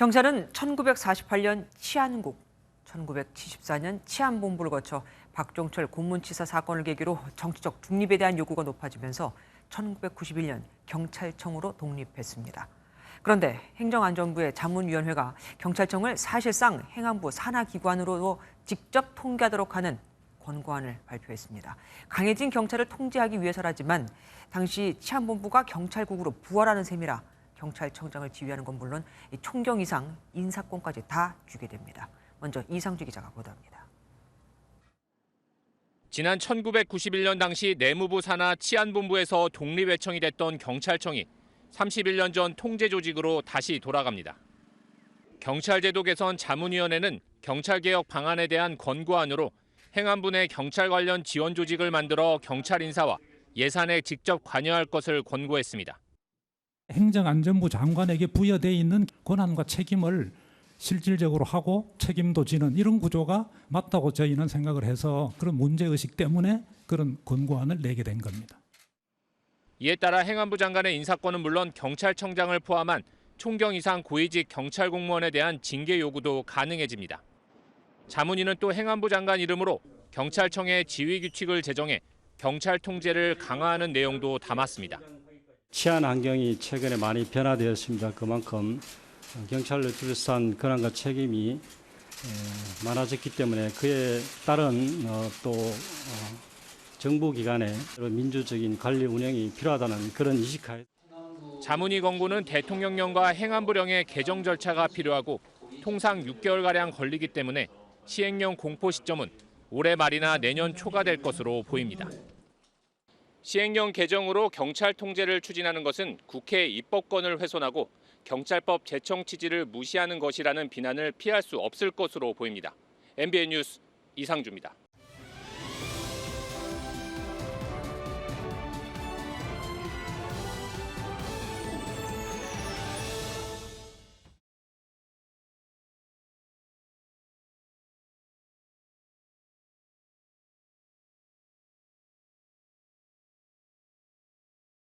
경찰은 1948년 치안국, 1974년 치안본부를 거쳐 박종철 고문치사 사건을 계기로 정치적 중립에 대한 요구가 높아지면서 1991년 경찰청으로 독립했습니다. 그런데 행정안전부의 자문위원회가 경찰청을 사실상 행안부 산하기관으로 직접 통계하도록 하는 권고안을 발표했습니다. 강해진 경찰을 통제하기 위해서라지만 당시 치안본부가 경찰국으로 부활하는 셈이라 경찰청장을 지휘하는 건 물론 총경 이상 인사권까지 다 주게 됩니다. 먼저 이상주 기자가 보도합니다. 지난 1991년 당시 내무부 산하 치안본부에서 독립외청이 됐던 경찰청이 31년 전 통제 조직으로 다시 돌아갑니다. 경찰제도 개선 자문위원회는 경찰개혁 방안에 대한 권고안으로 행안부 내 경찰 관련 지원 조직을 만들어 경찰 인사와 예산에 직접 관여할 것을 권고했습니다. 행정안전부 장관에게 부여되어 있는 권한과 책임을 실질적으로 하고 책임도 지는 이런 구조가 맞다고 저희는 생각을 해서 그런 문제의식 때문에 그런 권고안을 내게 된 겁니다. 이에 따라 행안부 장관의 인사권은 물론 경찰청장을 포함한 총경 이상 고위직 경찰 공무원에 대한 징계 요구도 가능해집니다. 자문위는 또 행안부 장관 이름으로 경찰청의 지휘 규칙을 제정해 경찰 통제를 강화하는 내용도 담았습니다. 치안 환경이 최근에 많이 변화되었습니다. 그만큼 경찰을 둘러싼 권한과 책임이 많아졌기 때문에 그에 따른 또 정부기관의 민주적인 관리 운영이 필요하다는 그런 인식하에 자문위 권고는 대통령령과 행안부령의 개정 절차가 필요하고 통상 6개월가량 걸리기 때문에 시행령 공포 시점은 올해 말이나 내년 초가 될 것으로 보입니다. 시행령 개정으로 경찰 통제를 추진하는 것은 국회 입법권을 훼손하고 경찰법 제청 취지를 무시하는 것이라는 비난을 피할 수 없을 것으로 보입니다. MBN 뉴스 이상주입니다.